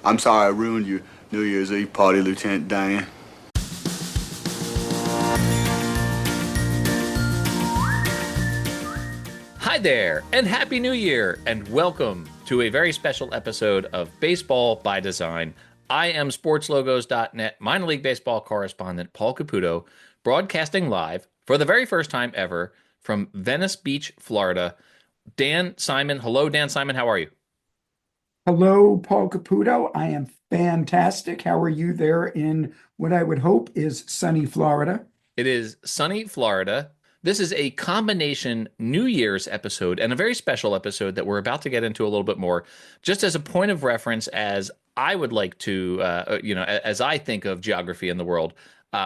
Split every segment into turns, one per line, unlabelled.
I'm sorry I ruined your New Year's Eve party, Lieutenant Dan.
Hi there, and Happy New Year, and welcome to a very special episode of Baseball by Design. I am SportsLogos.net minor league baseball correspondent Paul Caputo, broadcasting live for the very first time ever from Venice Beach, Florida. Dan Simon, hello, Dan Simon, how are you?
Hello, Paul Caputo. I am fantastic. How are you there in what I would hope is sunny Florida?
It is sunny Florida. This is a combination New Year's episode and a very special episode that we're about to get into a little bit more. Just as a point of reference, as I would like to, as I think of geography in the world,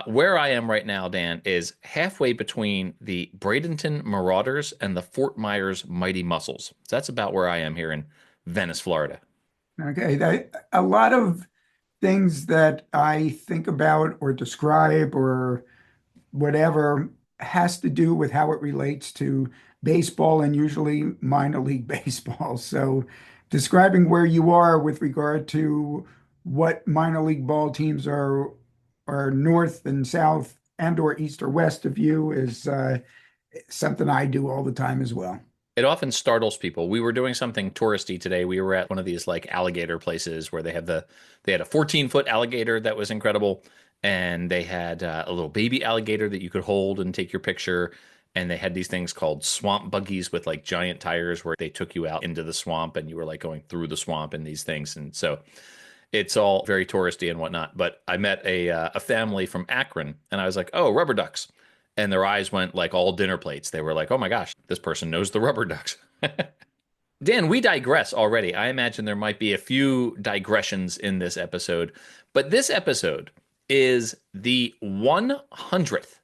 where I am right now, Dan, is halfway between the Bradenton Marauders and the Fort Myers Mighty Mussels. So that's about where I am here in Venice, Florida.
Okay, a lot of things that I think about or describe or whatever has to do with how it relates to baseball and usually minor league baseball. So describing where you are with regard to what minor league ball teams are north and south and or east or west of you is something I do all the time as well.
It often startles people. We were doing something touristy today. We were at one of these like alligator places where they had a 14-foot alligator that was incredible, and they had a little baby alligator that you could hold and take your picture. And they had these things called swamp buggies with like giant tires where they took you out into the swamp and you were like going through the swamp and these things. And so it's all very touristy and whatnot. But I met a family from Akron, and I was like, "Oh, rubber ducks," and their eyes went like all dinner plates. They were like, "Oh my gosh, this person knows the rubber ducks." Dan, we digress already. I imagine there might be a few digressions in this episode, but this episode is the 100th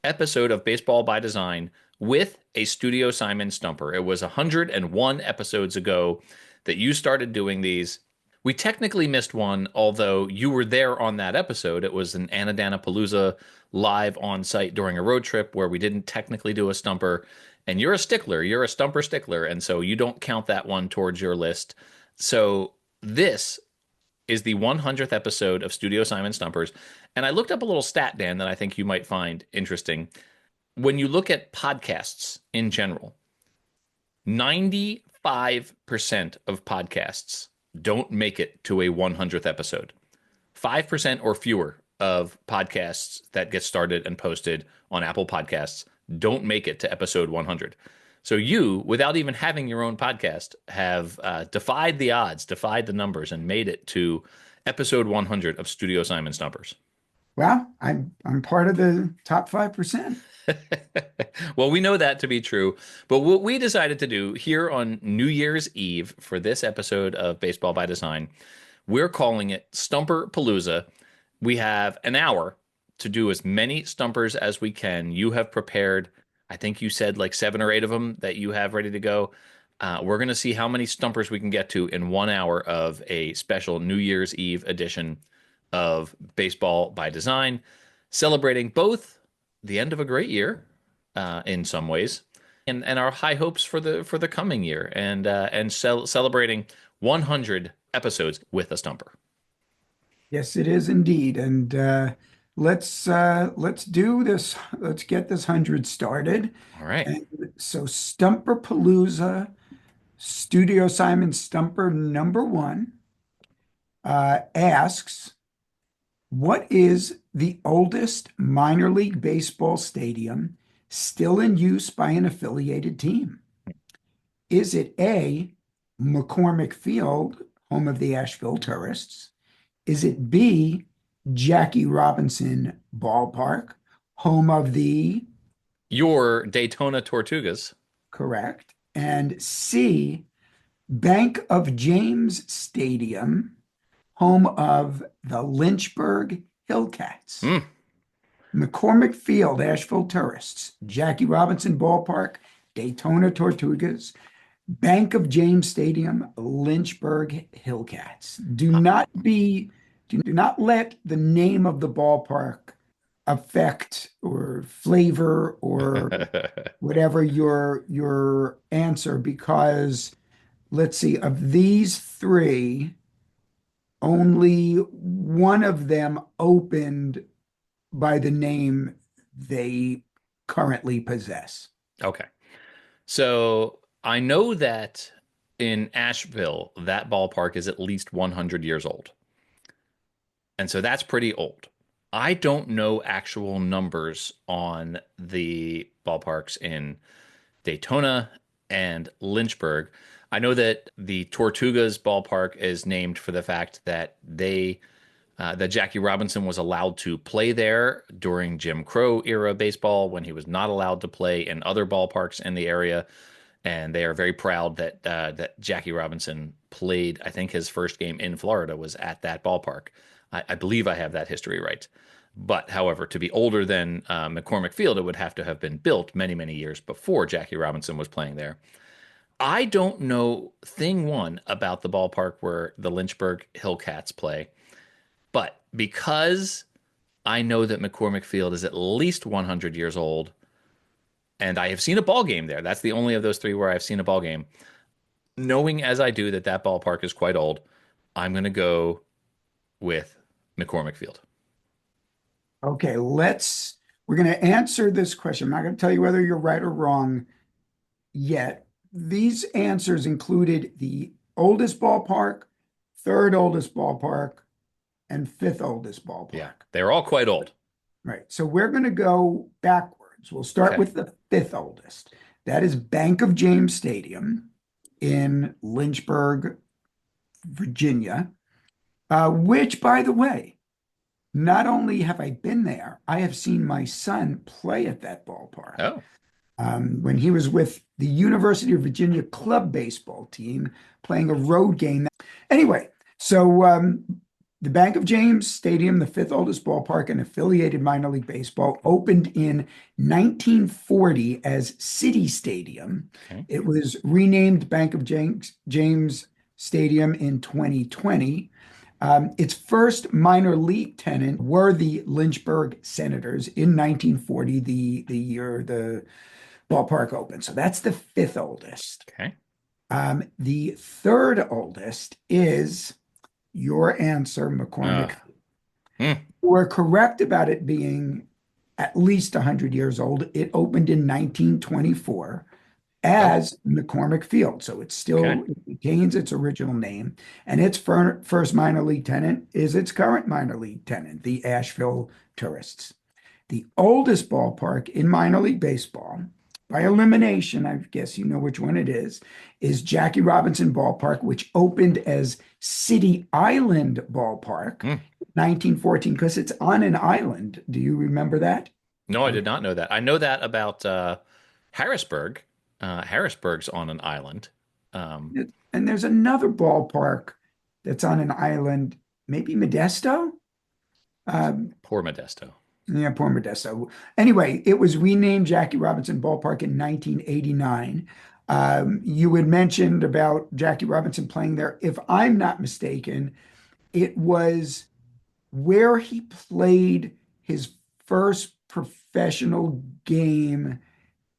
episode of Baseball by Design with a Studio Simon Stumper. It was 101 episodes ago that you started doing these. We technically missed one, although you were there on that episode. It was an Palooza live on site during a road trip where we didn't technically do a stumper. And you're a stickler, you're a stumper stickler. And so you don't count that one towards your list. So this is the 100th episode of Studio Simon Stumpers. And I looked up a little stat, Dan, that I think you might find interesting. When you look at podcasts in general, 95% of podcasts don't make it to a 100th episode. 5% or fewer of podcasts that get started and posted on Apple Podcasts don't make it to episode 100. So you, without even having your own podcast, have defied the odds, defied the numbers, and made it to episode 100 of Studio Simon Stumpers.
Well, I'm part of the top 5%.
Well, we know that to be true. But what we decided to do here on New Year's Eve for this episode of Baseball by Design, we're calling it Stumperpalooza. We have an hour to do as many stumpers as we can. You have prepared, I think you said like 7 or 8 of them that you have ready to go. We're going to see how many stumpers we can get to in 1 hour of a special New Year's Eve edition of Baseball by Design, celebrating both the end of a great year in some ways and our high hopes for the coming year and celebrating 100 episodes with a stumper.
Yes, it is indeed. And let's do this. Let's get this 100 started.
All right.
And so Stumperpalooza, Studio Simon Stumper number one asks, what is the oldest minor league baseball stadium still in use by an affiliated team? Is it A, McCormick Field, home of the Asheville Tourists? Is it B, Jackie Robinson Ballpark, home of the
Your Daytona Tortugas.
correct? And C, Bank of James Stadium, home of the Lynchburg Hillcats.
Mm.
McCormick Field, Asheville Tourists, Jackie Robinson Ballpark, Daytona Tortugas, Bank of James Stadium, Lynchburg Hillcats. Do not let the name of the ballpark affect or flavor or whatever your answer, because let's see, of these three, only one of them opened by the name they currently possess.
Okay. So I know that in Asheville, that ballpark is at least 100 years old. And so that's pretty old. I don't know actual numbers on the ballparks in Daytona and Lynchburg. I know that the Tortugas ballpark is named for the fact that that Jackie Robinson was allowed to play there during Jim Crow era baseball when he was not allowed to play in other ballparks in the area. And they are very proud that Jackie Robinson played. I think his first game in Florida was at that ballpark. I believe I have that history right. But however, to be older than McCormick Field, it would have to have been built many, many years before Jackie Robinson was playing there. I don't know thing one about the ballpark where the Lynchburg Hillcats play, but because I know that McCormick Field is at least 100 years old, and I have seen a ball game there. That's the only of those three where I've seen a ball game. Knowing as I do that that ballpark is quite old, I'm going to go with McCormick Field.
Okay, we're going to answer this question. I'm not going to tell you whether you're right or wrong yet. These answers included the oldest ballpark, third oldest ballpark, and fifth oldest ballpark.
Yeah, they're all quite old.
Right. So we're going to go backwards. We'll start
Okay.
with the fifth oldest. That is Bank of James Stadium in Lynchburg, Virginia, which, by the way, not only have I been there, I have seen my son play at that ballpark.
Oh,
When he was with the University of Virginia club baseball team playing a road game. Anyway, so the Bank of James Stadium, the fifth oldest ballpark in affiliated minor league baseball, opened in 1940 as City Stadium.
okay.
It was renamed Bank of James Stadium in 2020. Its first minor league tenant were the Lynchburg Senators in 1940, the year the ballpark opened. So that's the fifth oldest.
Okay.
The third oldest is your answer, McCormick.
Hmm.
You were correct about it being at least 100 years old. It opened in 1924 as McCormick Field. So it still
Okay.
retains its original name. And its first minor league tenant is its current minor league tenant, the Asheville Tourists. The oldest ballpark in minor league baseball, by elimination, I guess you know which one it is Jackie Robinson Ballpark, which opened as City Island Ballpark, 1914, because it's on an island. Do you remember that?
No, I did not know that. I know that about Harrisburg. Harrisburg's on an island.
And there's another ballpark that's on an island, maybe Modesto?
Poor Modesto.
Yeah, poor Modesto. Anyway, it was renamed Jackie Robinson Ballpark in 1989. You had mentioned about Jackie Robinson playing there. If I'm not mistaken, it was where he played his first professional game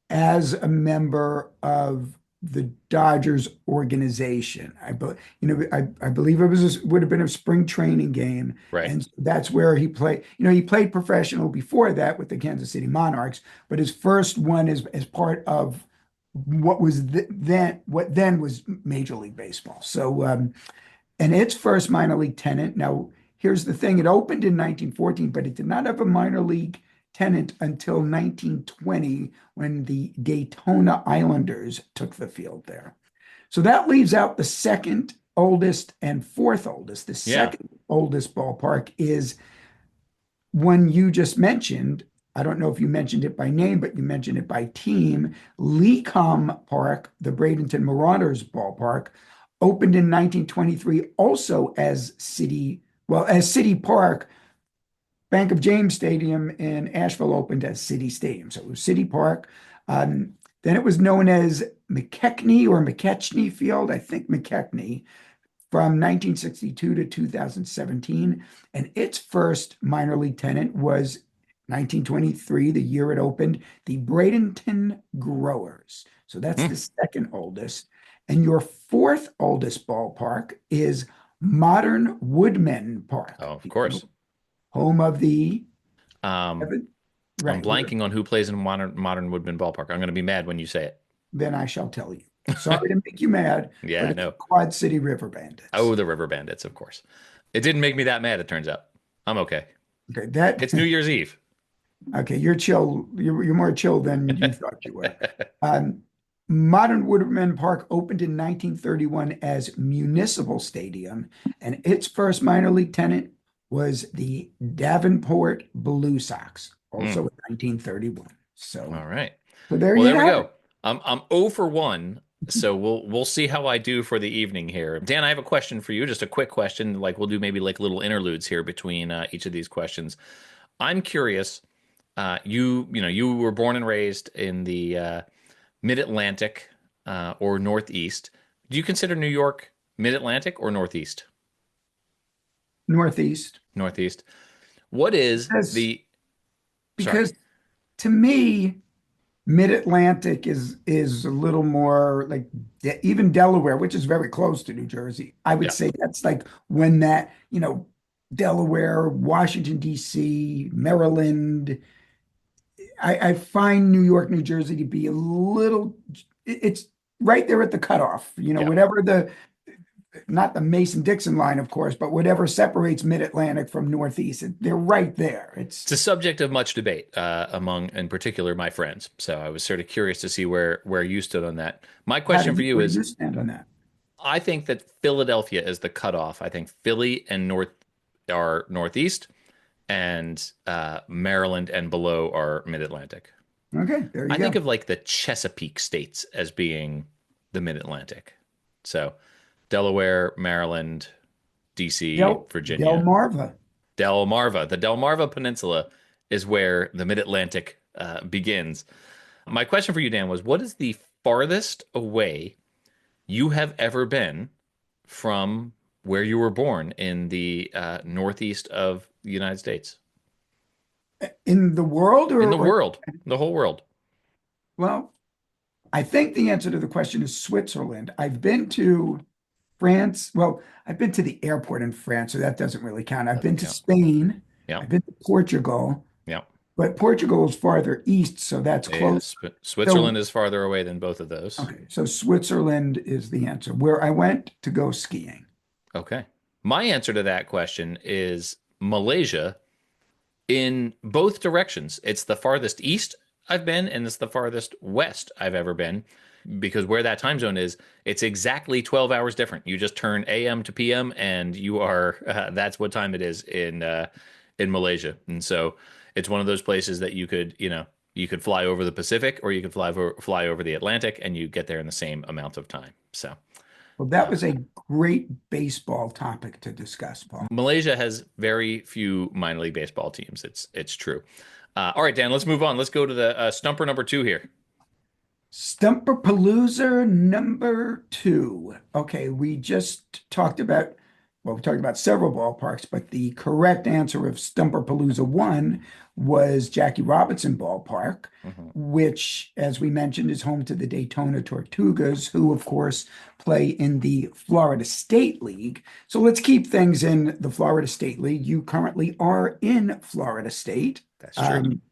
as a member of the Dodgers organization. I believe it would have been a spring training game,
Right.
and that's where he played. He played professional before that with the Kansas City Monarchs, but his first one is as part of what was what then was Major League Baseball. So, and its first minor league tenant. Now, here's the thing: it opened in 1914, but it did not have a minor league tenant until 1920 when the Daytona Islanders took the field there. So that leaves out the second oldest and fourth oldest. The second oldest ballpark is one you just mentioned. I don't know if you mentioned it by name, but you mentioned it by team. Lecom Park, the Bradenton Marauders ballpark, opened in 1923 also as City Park. Bank of James Stadium in Asheville opened as City Stadium. So it was City Park. Then it was known as McKechnie or McKechnie Field, I think McKechnie, from 1962 to 2017. And its first minor league tenant was 1923, the year it opened, the Bradenton Growers. So that's the second oldest. And your fourth oldest ballpark is Modern Woodmen Park,
Oh, of course.
home of the
Um,
Evan.
I'm
Right.
blanking on who plays in modern Woodman Ballpark. I'm going to be mad when you say it.
Then I shall tell you. Sorry to make you mad,
Yeah,
but it's
no.
Quad City River Bandits.
Oh, the River Bandits, of course. It didn't make me that mad, it turns out. I'm okay.
Okay, that
It's New Year's Eve.
okay, you're chill. You're more chill than you thought you were. Um, Modern Woodmen Park opened in 1931 as Municipal Stadium, and its first minor league tenant was the Davenport Blue Sox, also
Mm,
in 1931.
all right.
So there
Well,
you
there we
have
go.
it.
I'm 0 for 1, so we'll see how I do for the evening here. Dan, I have a question for you, just a quick question. Like we'll do maybe like little interludes here between each of these questions. I'm curious. You were born and raised in the Mid-Atlantic or Northeast. Do you consider New York Mid-Atlantic or Northeast?
Northeast.
Northeast. What is
Because
the? Sorry.
because to me, Mid-Atlantic is a little more like even Delaware, which is very close to New Jersey. I would
Yeah.
say that's like when that, Delaware, Washington, D.C., Maryland. I find New York, New Jersey to be a little, it's right there at the cutoff.
Yeah.
Whatever not the Mason-Dixon line, of course, but whatever separates Mid-Atlantic from Northeast, they're right there.
It's a subject of much debate among, in particular, my friends. So I was sort of curious to see where you stood on that. My question for you
Where do
is,
you stand on that?
I think that Philadelphia is the cutoff. I think Philly and North are Northeast, and Maryland and below are Mid-Atlantic.
Okay, there you
I think
go.
of like the Chesapeake states as being the Mid-Atlantic. So Delaware, Maryland, DC, Virginia,
Delmarva.
Delmarva. The Delmarva Peninsula is where the Mid-Atlantic begins. My question for you, Dan, was what is the farthest away you have ever been from where you were born in the northeast of the United States?
In the world
In the
or
world, the whole world.
well, I think the answer to the question is Switzerland. I've been to France. Well, I've been to the airport in France, so that doesn't really count. I've been
Doesn't
to
count.
Spain.
Yeah.
I've been to Portugal,
Yeah.
but Portugal is farther east, so that's
Yeah.
close.
Switzerland
So,
is farther away than both of those.
okay, so Switzerland is the answer, where I went to go skiing.
Okay. My answer to that question is Malaysia in both directions. It's the farthest east I've been, and it's the farthest west I've ever been. Because where that time zone is, it's exactly 12 hours different. You just turn AM to PM, and you are that's what time it is in Malaysia. And so it's one of those places that you could fly over the Pacific or you could fly over the Atlantic, and you get there in the same amount of time. So
Well, that was a great baseball topic to discuss, Paul.
Malaysia has very few minor league baseball teams. It's true. All right, Dan, let's move on. Let's go to the stumper number 2 here.
Stumperpalooza number two. Okay, we talked about several ballparks, but the correct answer of Stumperpalooza one was Jackie Robinson Ballpark,
Mhm.
which, as we mentioned, is home to the Daytona Tortugas, who, of course, play in the Florida State League. So let's keep things in the Florida State League. You currently are in Florida State.
That's true.
Um,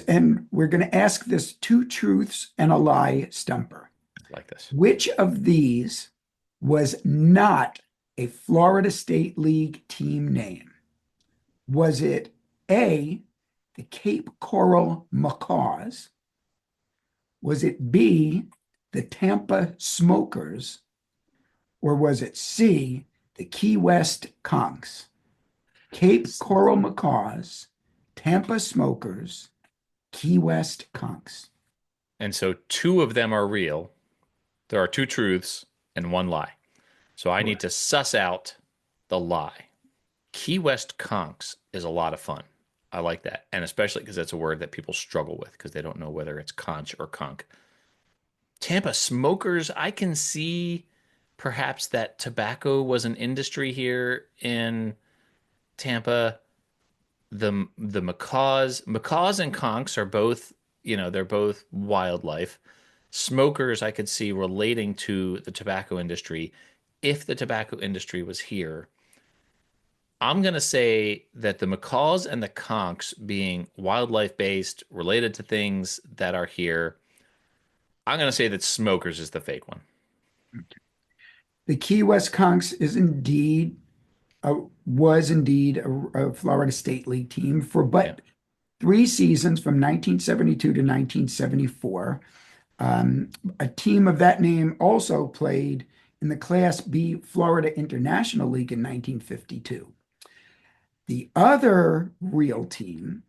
and we're going to ask this two truths and a lie stumper.
I like this.
Which of these was not a Florida State League team name? Was it A, the Cape Coral Macaws? Was it B, the Tampa Smokers? Or was it C, the Key West Conchs? Cape Coral Macaws, Tampa Smokers, Key West Conchs.
And so two of them are real. There are two truths and one lie. So I need to suss out the lie. Key West conchs is a lot of fun. I like that. And especially because it's a word that people struggle with because they don't know whether it's conch or conch. Tampa smokers, I can see perhaps that tobacco was an industry here in Tampa. The macaws and conchs are both, they're both wildlife. Smokers, I could see relating to the tobacco industry. if the tobacco industry was here, I'm going to say that the macaws and the conchs, being wildlife based, related to things that are here, I'm going to say that smokers is the fake one.
The Key West Conchs is indeed was indeed a Florida State League team for
Yeah.
but 3 seasons from 1972 to 1974. A team of that name also played in the Class B Florida International League in 1952. The other real team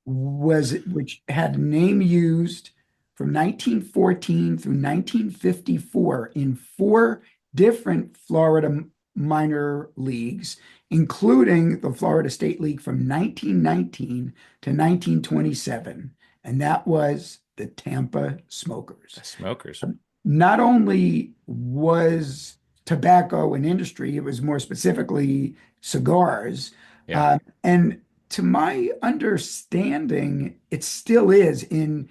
which had a name used from 1914 through 1954 in four different Florida minor leagues, including the Florida State League from 1919 to 1927, and that was the Tampa Smokers.
The smokers.
Not only was tobacco an industry, it was more specifically cigars.
Yeah.
And to my understanding, it still is in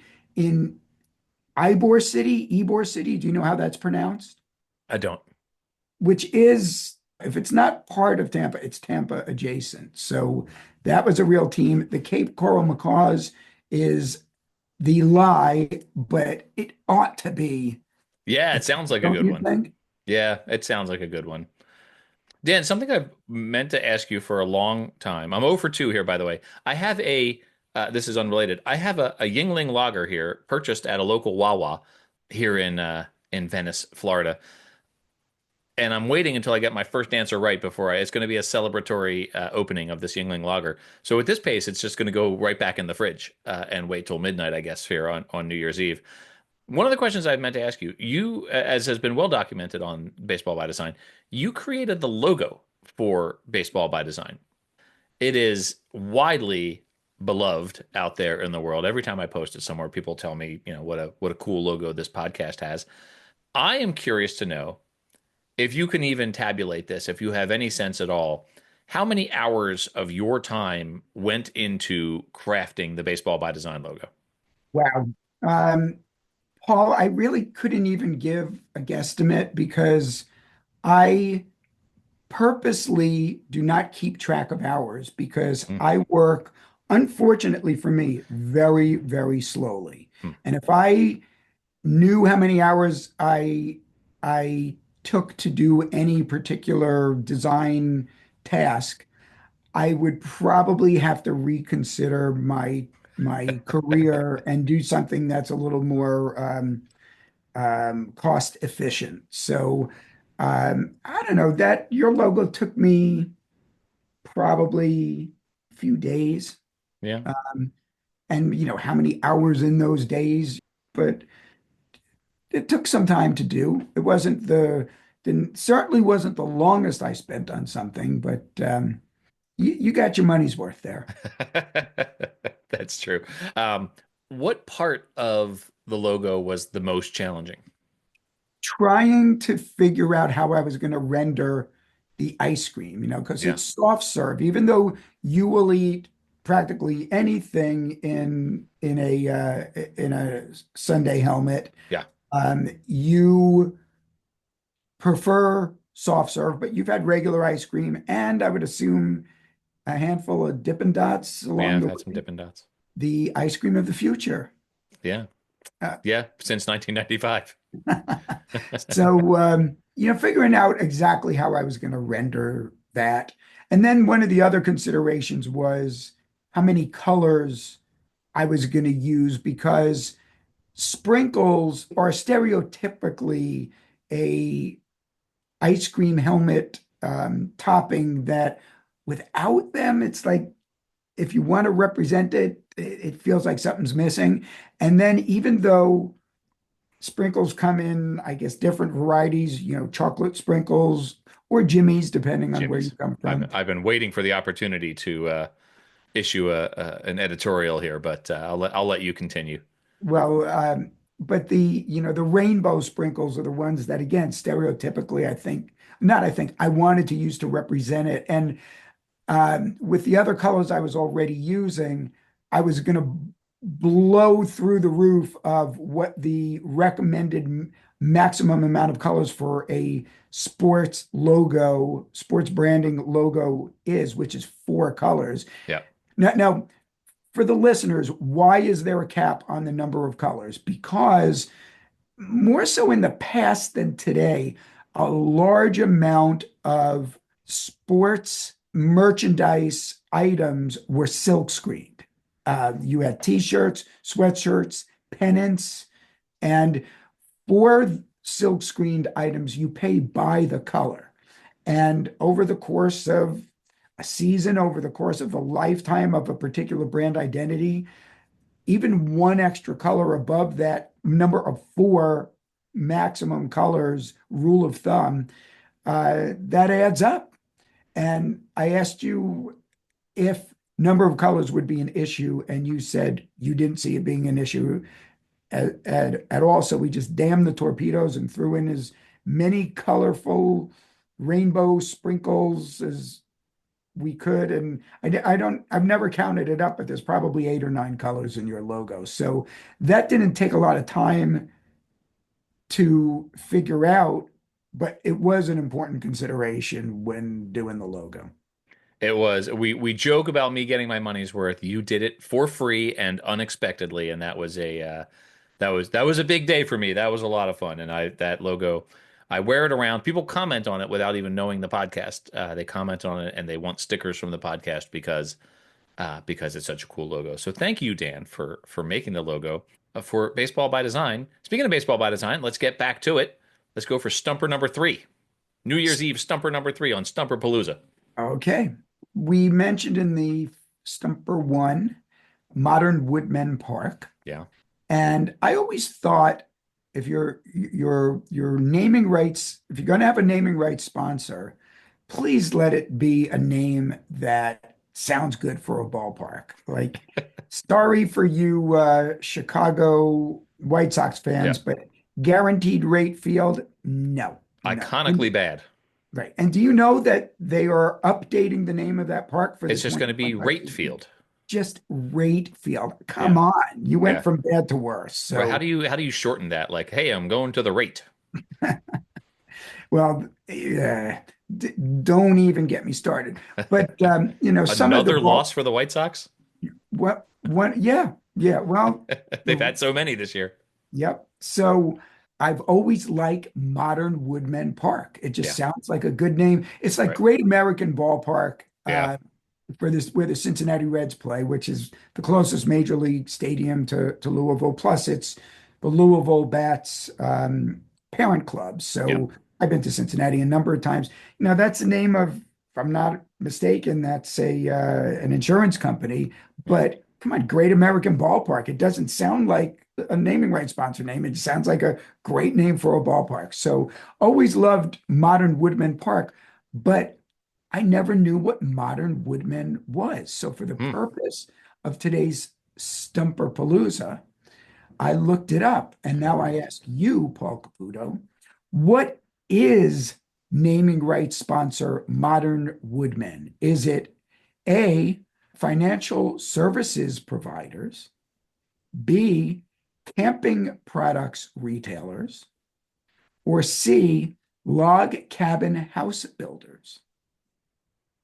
Ybor City. Do you know how that's pronounced?
I don't.
Which is, if it's not part of Tampa, it's Tampa adjacent. So that was a real team. The Cape Coral Macaws is the lie, but it ought to be.
Yeah, it sounds like a
Don't
good
you
one.
think?
Yeah, it sounds like a good one. Dan, something I've meant to ask you for a long time. I'm 0 for 2 here, by the way. I have this is unrelated. I have a Yingling lager here, purchased at a local Wawa here in Venice, Florida. And I'm waiting until I get my first answer right it's going to be a celebratory opening of this Yingling lager. So at this pace, it's just going to go right back in the fridge and wait till midnight, I guess, here on New Year's Eve. One of the questions I've meant to ask you, as has been well documented on Baseball by Design, you created the logo for Baseball by Design. It is widely beloved out there in the world. Every time I post it somewhere, people tell me, what a cool logo this podcast has. I am curious to know if you can even tabulate this, if you have any sense at all, how many hours of your time went into crafting the Baseball by Design logo?
Wow. Um, Paul, I really couldn't even give a guesstimate because I purposely do not keep track of hours because
Hmm,
I work, unfortunately for me, very, very slowly.
hmm.
And if I knew how many hours I took to do any particular design task, I would probably have to reconsider my career and do something that's a little more cost efficient. So I don't know that your logo took me probably a few days,
Yeah.
and how many hours in those days, but it took some time to do. It wasn't certainly wasn't the longest I spent on something, but you got your money's worth there.
That's true. Um, what part of the logo was the most challenging?
Trying to figure out how I was going to render the ice cream, because
Yeah.
it's soft serve, even though you will eat practically anything in a Sunday helmet.
Yeah.
You prefer soft serve, but you've had regular ice cream, and I would assume a handful of Dippin' Dots
Yeah,
along
I've
the
had some
way.
Dippin' Dots.
The ice cream of the future.
Yeah.
Uh,
Yeah, since 1995.
So, figuring out exactly how I was going to render that. And then one of the other considerations was how many colors I was going to use because sprinkles are stereotypically a ice cream helmet topping that without them, it's like if you want to represent it, it feels like something's missing. And then even though sprinkles come in, I guess, different varieties, chocolate sprinkles or Jimmy's, depending on where you
Jimmy's.
come
I've
from.
I've been waiting for the opportunity to issue an editorial here, but I'll let you continue.
Well, but the rainbow sprinkles are the ones that, again, stereotypically, I wanted to use to represent it. And with the other colors I was already using, I was going to blow through the roof of what the recommended maximum amount of colors for a sports logo, sports branding logo is, which is 4 colors.
Yeah.
Now, for the listeners, why is there a cap on the number of colors? Because more so in the past than today, a large amount of sports merchandise items were silk screened. You had t-shirts, sweatshirts, pennants, and for silk screened items, you pay by the color. And over the course of a season, over the course of a lifetime of a particular brand identity, even one extra color above that number of 4 maximum colors rule of thumb, that adds up. And I asked you if number of colors would be an issue, and you said you didn't see it being an issue at all. So we just damned the torpedoes and threw in as many colorful rainbow sprinkles as we could. And I've never counted it up, but there's probably 8 or 9 colors in your logo. So that didn't take a lot of time to figure out, but it was an important consideration when doing the logo.
It was. We joke about me getting my money's worth. You did it for free and unexpectedly, and that was a big day for me. That was a lot of fun, and that logo, I wear it around. People comment on it without even knowing the podcast. They comment on it and they want stickers from the podcast because it's such a cool logo. So thank you, Dan, for making the logo for Baseball by Design. Speaking of Baseball by Design, let's get back to it. Let's go for Stumper number 3. New Year's Eve Stumper number 3 on Stumperpalooza.
Okay. We mentioned in the Stumper 1 Modern Woodmen Park.
Yeah.
And I always thought if your naming rights, if you're going to have a naming rights sponsor, please let it be a name that sounds good for a ballpark. Like, sorry for you Chicago White Sox fans,
Yeah.
but Guaranteed Rate Field, no.
Iconically bad.
Right. And do you know that they are updating the name of that park for the
It's just going to be
2025
Rate
season?
Field.
Just Rate Field. Come
Yeah.
on. You went
Yeah.
from bad to worse.
Right.
So,
How do you shorten that? Like, hey, I'm going to the rate.
well, don't even get me started. But some of the
Another loss for the White Sox?
yeah. Well,
They've had so many this year.
yep. So I've always liked Modern Woodmen Park. It just
Yeah.
sounds like a good name. It's like
Right.
Great American Ballpark,
Yeah.
for this where the Cincinnati Reds play, which is the closest major league stadium to Louisville. Plus, it's the Louisville Bats parent club.
Yeah.
So I've been to Cincinnati a number of times. That's the name of, if I'm not mistaken, that's a an insurance company. But come on, Great American Ballpark. It doesn't sound like a naming rights sponsor name. It sounds like a great name for a ballpark. So always loved Modern Woodmen Park, but I never knew what Modern Woodmen was. So for the
Hmm.
purpose of today's Stumperpalooza, I looked it up. And now I ask you, Paul Caputo, what is naming rights sponsor Modern Woodmen? Is it A, financial services providers, B, camping products retailers, or C, log cabin house builders?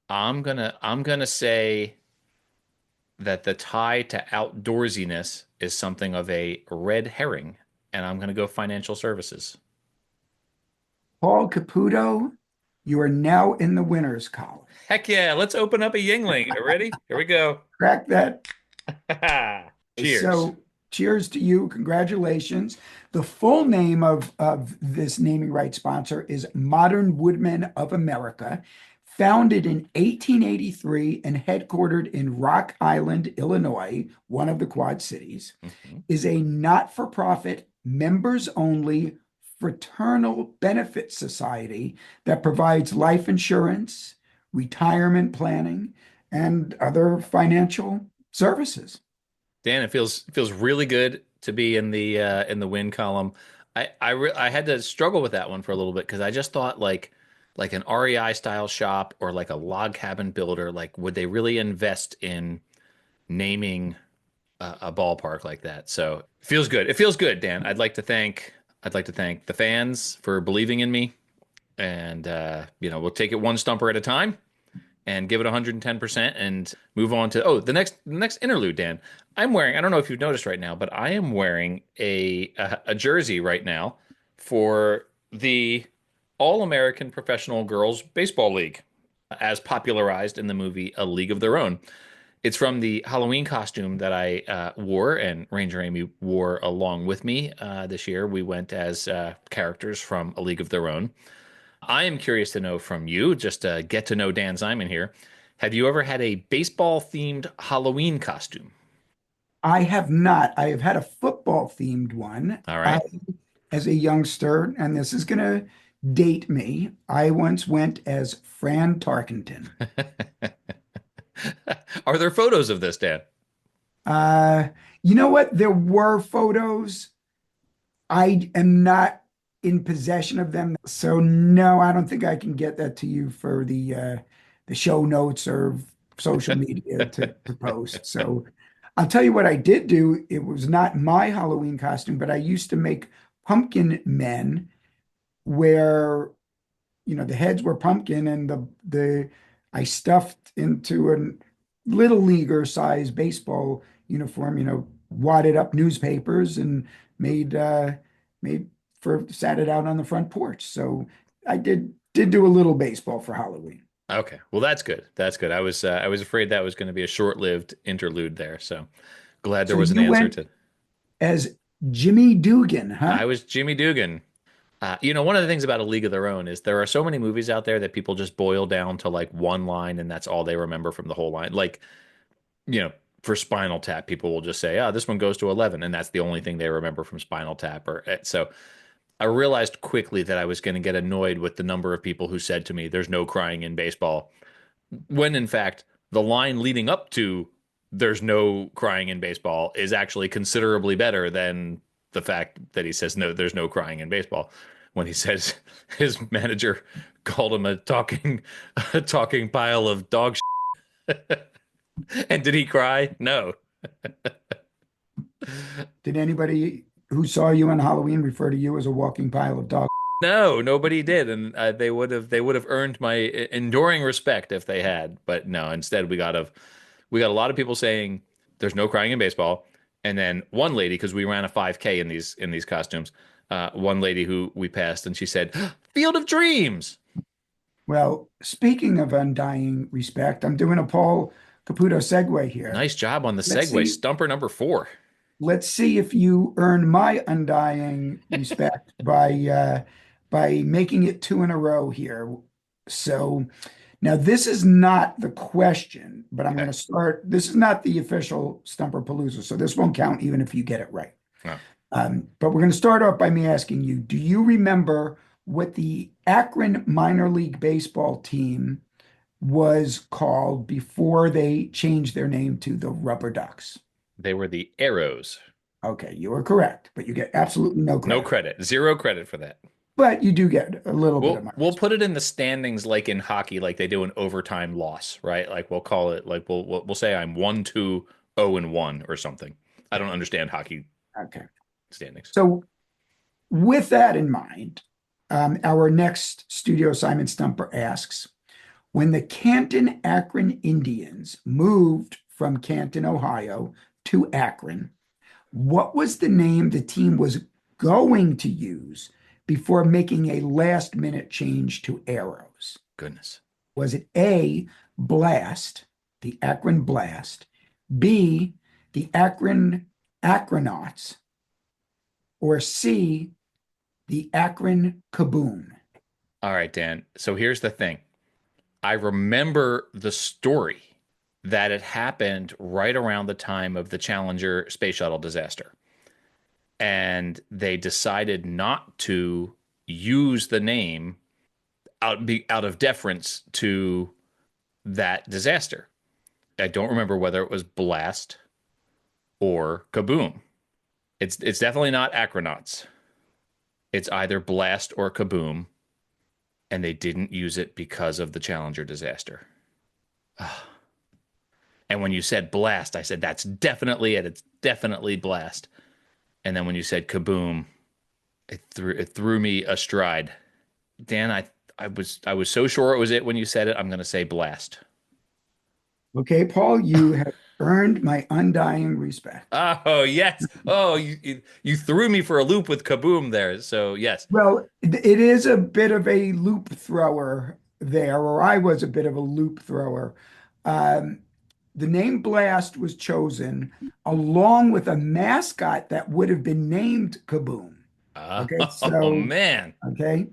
I'm gonna say that the tie to outdoorsiness is something of a red herring, and I'm gonna go financial services.
Paul Caputo, you are now in the winners column.
Heck yeah, let's open up a Yingling. Ready? Here we go.
Crack that.
Cheers.
So, cheers to you. Congratulations. The full name of this naming rights sponsor is Modern Woodmen of America, founded in 1883 and headquartered in Rock Island, Illinois, one of the Quad Cities,
Mhm.
is a not-for-profit, members-only fraternal benefit society that provides life insurance, retirement planning, and other financial services.
Dan, it feels really good to be in the win column. I had to struggle with that one for a little bit because I just thought like an REI style shop or like a log cabin builder, like would they really invest in naming a ballpark like that. So it feels good. It feels good, Dan. I'd like to thank the fans for believing in me, and we'll take it one stumper at a time and give it 110% and move on to the next interlude, Dan. I'm wearing, I don't know if you've noticed right now, but I am wearing a jersey right now for the All-American Professional Girls Baseball League, as popularized in the movie A League of Their Own. It's from the Halloween costume that I wore, and Ranger Amy wore along with me this year. We went as characters from A League of Their Own. I am curious to know from you, just to get to know Dan Simon here. Have you ever had a baseball themed Halloween costume?
I have not. I have had a football themed one.
All
I,
right.
as a youngster, and this is going to date me, I once went as Fran Tarkenton.
Are there photos of this, Dan?
Uh, you know what? There were photos. I am not in possession of them. So no, I don't think I can get that to you for the show notes or social media to post. So I'll tell you what I did do. It was not my Halloween costume, but I used to make pumpkin men where the heads were pumpkin and the I stuffed into a little leaguer size baseball uniform, wadded up newspapers and made made sat it out on the front porch. So I did do a little baseball for Halloween.
Okay. Well, that's good. That's good. I was afraid that was going to be a short-lived interlude there. So glad there
So
was an
you
answer
went
to.
as Jimmy Dugan, huh?
I was Jimmy Dugan. One of the things about A League of Their Own is there are so many movies out there that people just boil down to like one line and that's all they remember from the whole line. Like, you know, for Spinal Tap, people will just say, this one goes to 11. And that's the only thing they remember from Spinal Tap. So I realized quickly that I was going to get annoyed with the number of people who said to me, there's no crying in baseball. When in fact, the line leading up to there's no crying in baseball is actually considerably better than the fact that he says no, there's no crying in baseball. When he says his manager called him a talking pile of dog shit. And did he cry? No.
Did anybody who saw you on Halloween refer to you as a walking pile of dog?
No, nobody did, and they would have earned my enduring respect if they had. But no, instead we got a lot of people saying there's no crying in baseball, and then one lady, because we ran a 5K in these costumes, one lady who we passed, and she said, "Field of Dreams."
Well, speaking of undying respect, I'm doing a Paul Caputo segue here.
Nice job on the
Let's
segue,
see.
stumper number 4.
Let's see if you earn my undying respect by making it two in a row here. So now this is not the question, but I'm going
Okay.
to start. This is not the official Stumperpalooza, so this won't count even if you get it right.
Oh.
But we're going to start off by me asking you, do you remember what the Akron minor league baseball team was called before they changed their name to the Rubber Ducks?
They were the Arrows.
Okay, you are correct, but you get absolutely no
No
credit.
credit, zero credit for that.
But you do get a little bit of
We'll
my
we'll put it in the standings like in hockey, like they do an overtime loss, right? Like we'll call it like we'll say I'm 1-2-0-1 or something. I don't understand hockey
okay.
standings.
So with that in mind, our next Studio Simon Stumper asks, when the Canton Akron Indians moved from Canton, Ohio to Akron, what was the name the team was going to use before making a last minute change to Arrows?
Goodness.
Was it A, Blast, the Akron Blast, B, the Akron Akronauts, or C, the Akron Kaboom?
All right, Dan. So here's the thing. I remember the story that it happened right around the time of the Challenger space shuttle disaster. And they decided not to use the name out of deference to that disaster. I don't remember whether it was Blast or Kaboom. It's definitely not Acronauts. It's either Blast or Kaboom, and they didn't use it because of the Challenger disaster. And when you said blast, I said, that's definitely it. It's definitely blast. And then when you said kaboom, it threw me astride. Dan, I was so sure it was it when you said it. I'm going to say blast.
Okay, Paul, you have earned my undying respect.
Oh, yes. Oh, you threw me for a loop with kaboom there. So, yes.
Well, it is a bit of a loop thrower there, or I was a bit of a loop thrower. Um, the name Blast was chosen along with a mascot that would have been named Kaboom. Okay,
Oh,
so
man.
okay,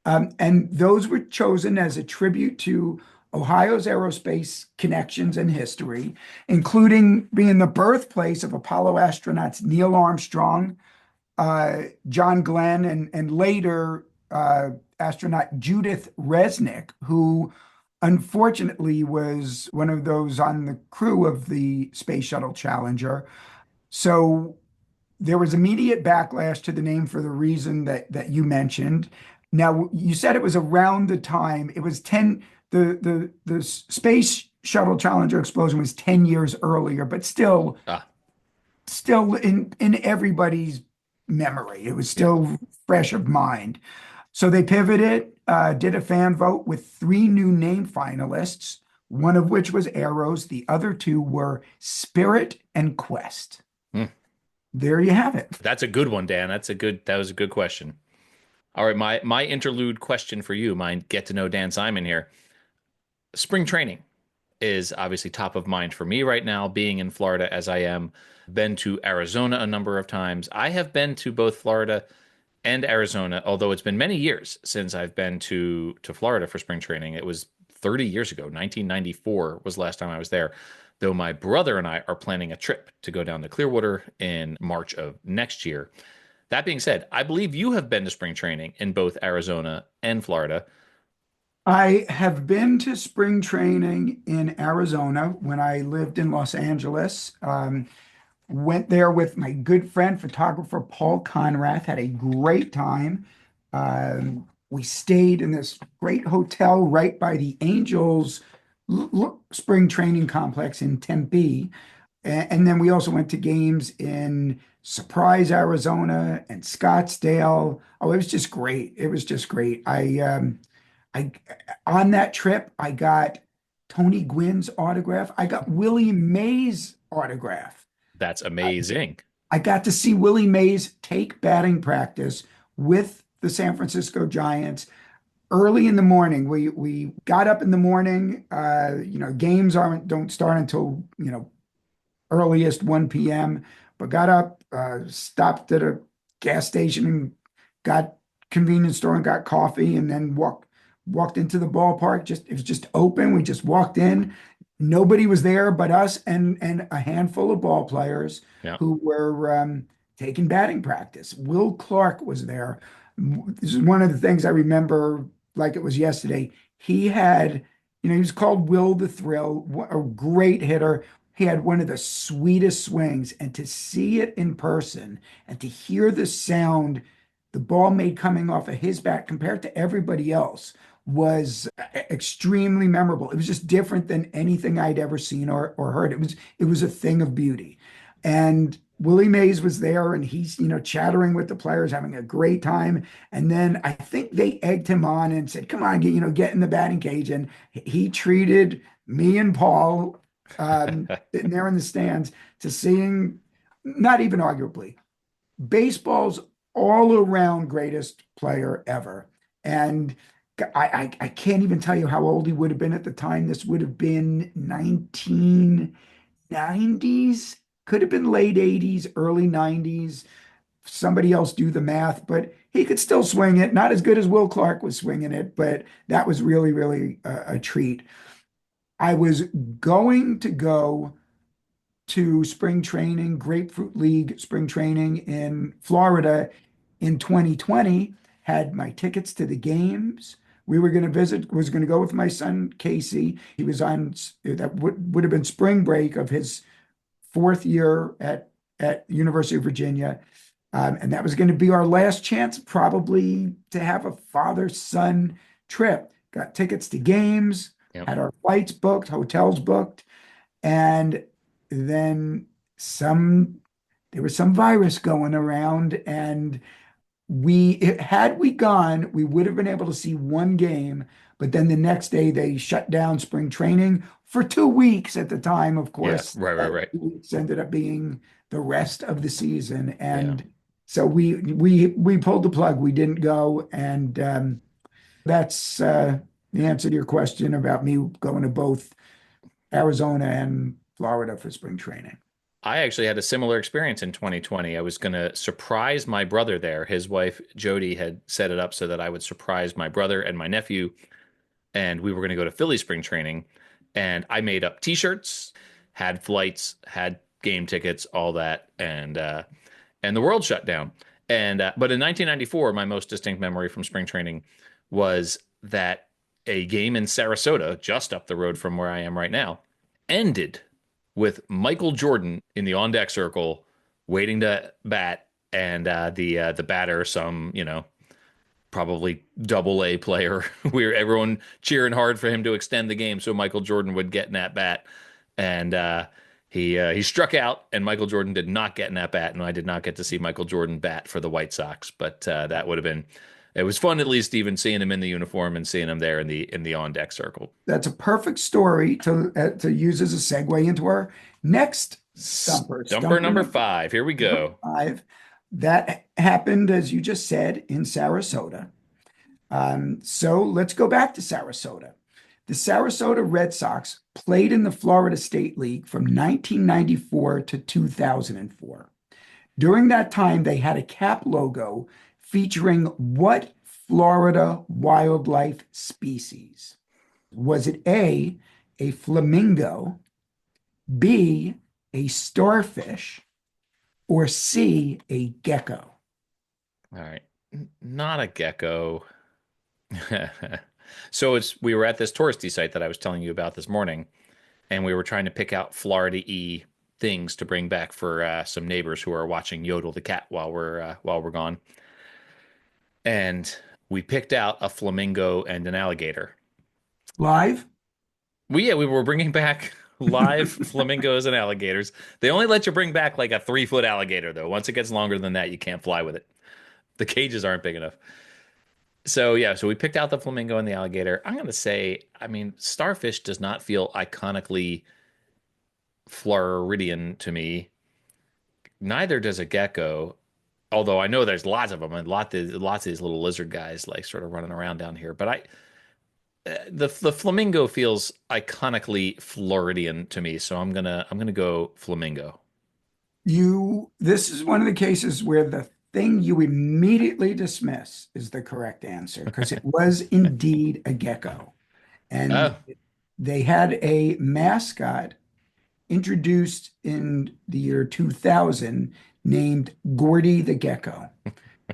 and those were chosen as a tribute to Ohio's aerospace connections and history, including being the birthplace of Apollo astronauts Neil Armstrong, John Glenn, and later astronaut Judith Resnick, who unfortunately was one of those on the crew of the Space Shuttle Challenger. So there was immediate backlash to the name for the reason that you mentioned. Now, you said it was around the time, it was 10, the Space Shuttle Challenger explosion was 10 years earlier, but still
Ah,
in everybody's memory. It was
yeah.
still fresh of mind. So they pivoted, did a fan vote with three new name finalists, one of which was Arrows. The other two were Spirit and Quest.
Hmm.
There you have it.
That's a good one, Dan. That was a good question. All right, my interlude question for you, my get to know Dan Simon here. Spring training is obviously top of mind for me right now, being in Florida as I am. Been to Arizona a number of times. I have been to both Florida and Arizona, although it's been many years since I've been to Florida for spring training. It was 30 years ago. 1994 was the last time I was there. Though my brother and I are planning a trip to go down to Clearwater in March of next year. That being said, I believe you have been to spring training in both Arizona and Florida.
I have been to spring training in Arizona when I lived in Los Angeles. Went there with my good friend, photographer Paul Conrath, had a great time. We stayed in this great hotel right by the Angels spring training complex in Tempe. And then we also went to games in Surprise, Arizona and Scottsdale. Oh, it was just great. It was just great. I on that trip, I got Tony Gwynn's autograph. I got Willie Mays' autograph.
That's amazing.
I got to see Willie Mays take batting practice with the San Francisco Giants early in the morning. We got up in the morning. Games aren't don't start until earliest 1 p.m. But got up, stopped at a gas station and got convenience store and got coffee, and then walked into the ballpark. Just it was just open. We just walked in. Nobody was there but us and a handful of ball players
Yeah.
who were taking batting practice. Will Clark was there. This is one of the things I remember like it was yesterday. He had, he was called Will the Thrill, a great hitter. He had one of the sweetest swings, and to see it in person and to hear the sound the ball made coming off of his bat compared to everybody else was extremely memorable. It was just different than anything I'd ever seen or heard. It was a thing of beauty. And Willie Mays was there and he's, chattering with the players, having a great time. And then I think they egged him on and said, come on, get in the batting cage. And he treated me and Paul sitting there in the stands to seeing, not even arguably, baseball's all around greatest player ever. And I can't even tell you how old he would have been at the time. This would have been 1990s, could have been late 80s, early 90s. Somebody else do the math, but he could still swing it. Not as good as Will Clark was swinging it, but that was really, really a treat. I was going to go to spring training, Grapefruit League spring training in Florida in 2020, had my tickets to the games. We were going to was going to go with my son Casey. He was on that would have been spring break of his fourth year at University of Virginia. And that was going to be our last chance probably to have a father-son trip. Got tickets to games,
Yep.
had our flights booked, hotels booked. And then some, there was some virus going around, and had we gone, we would have been able to see one game, but then the next day they shut down spring training for 2 weeks at the time. Of
Yeah,
course,
right, right,
that
right.
2 weeks ended up being the rest of the season.
Yeah.
And so we pulled the plug. We didn't go. And that's the answer to your question about me going to both Arizona and Florida for spring training.
I actually had a similar experience in 2020. I was going to surprise my brother there. His wife, Jody, had set it up so that I would surprise my brother and my nephew, and we were going to go to Philly spring training. And I made up t-shirts, had flights, had game tickets, all that, and the world shut down. And but in 1994, my most distinct memory from spring training was that a game in Sarasota, just up the road from where I am right now, ended with Michael Jordan in the on deck circle, waiting to bat, and the batter, some probably double A player. We were everyone cheering hard for him to extend the game so Michael Jordan would get in at bat, and he struck out, and Michael Jordan did not get in at bat, and I did not get to see Michael Jordan bat for the White Sox. But that would have been it was fun, at least even seeing him in the uniform and seeing him there in the on deck circle.
That's a perfect story to use as a segue into our next stumper.
Stumper number 5. Here we
Number
go.
5. That happened, as you just said, in Sarasota. So let's go back to Sarasota. The Sarasota Red Sox played in the Florida State League from 1994 to 2004. During that time, they had a cap logo featuring what Florida wildlife species? Was it a flamingo, B, a starfish, or C, a gecko?
All right. Not a gecko. So we were at this touristy site that I was telling you about this morning, and we were trying to pick out Florida-y things to bring back for some neighbors who are watching Yodel the cat while we're gone. And we picked out a flamingo and an alligator.
Live?
We were bringing back live flamingos and alligators. They only let you bring back like a 3-foot alligator, though. Once it gets longer than that, you can't fly with it. The cages aren't big enough. So yeah, so we picked out the flamingo and the alligator. I'm gonna say, I mean, starfish does not feel iconically Floridian to me. Neither does a gecko. Although I know there's lots of them and lots of these little lizard guys like sort of running around down here. But the flamingo feels iconically Floridian to me, so I'm gonna go flamingo.
This is one of the cases where the thing you immediately dismiss is the correct answer because it was indeed a gecko. And
Oh,
they had a mascot introduced in the year 2000 named Gordy the Gecko,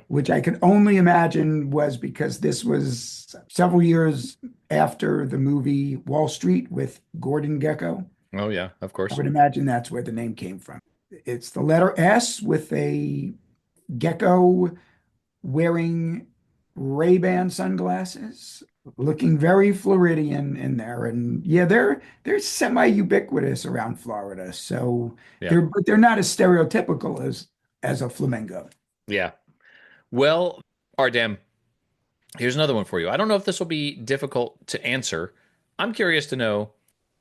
which I could only imagine was because this was several years after the movie Wall Street with Gordon Gecko.
oh yeah, of
I
course.
would imagine that's where the name came from. It's the letter S with a gecko wearing Ray-Ban sunglasses, looking very Floridian in there. And yeah, they're semi-ubiquitous around Florida. So
Yeah,
but they're not as stereotypical as a flamingo.
yeah. Well, Ardem, here's another one for you. I don't know if this will be difficult to answer. I'm curious to know,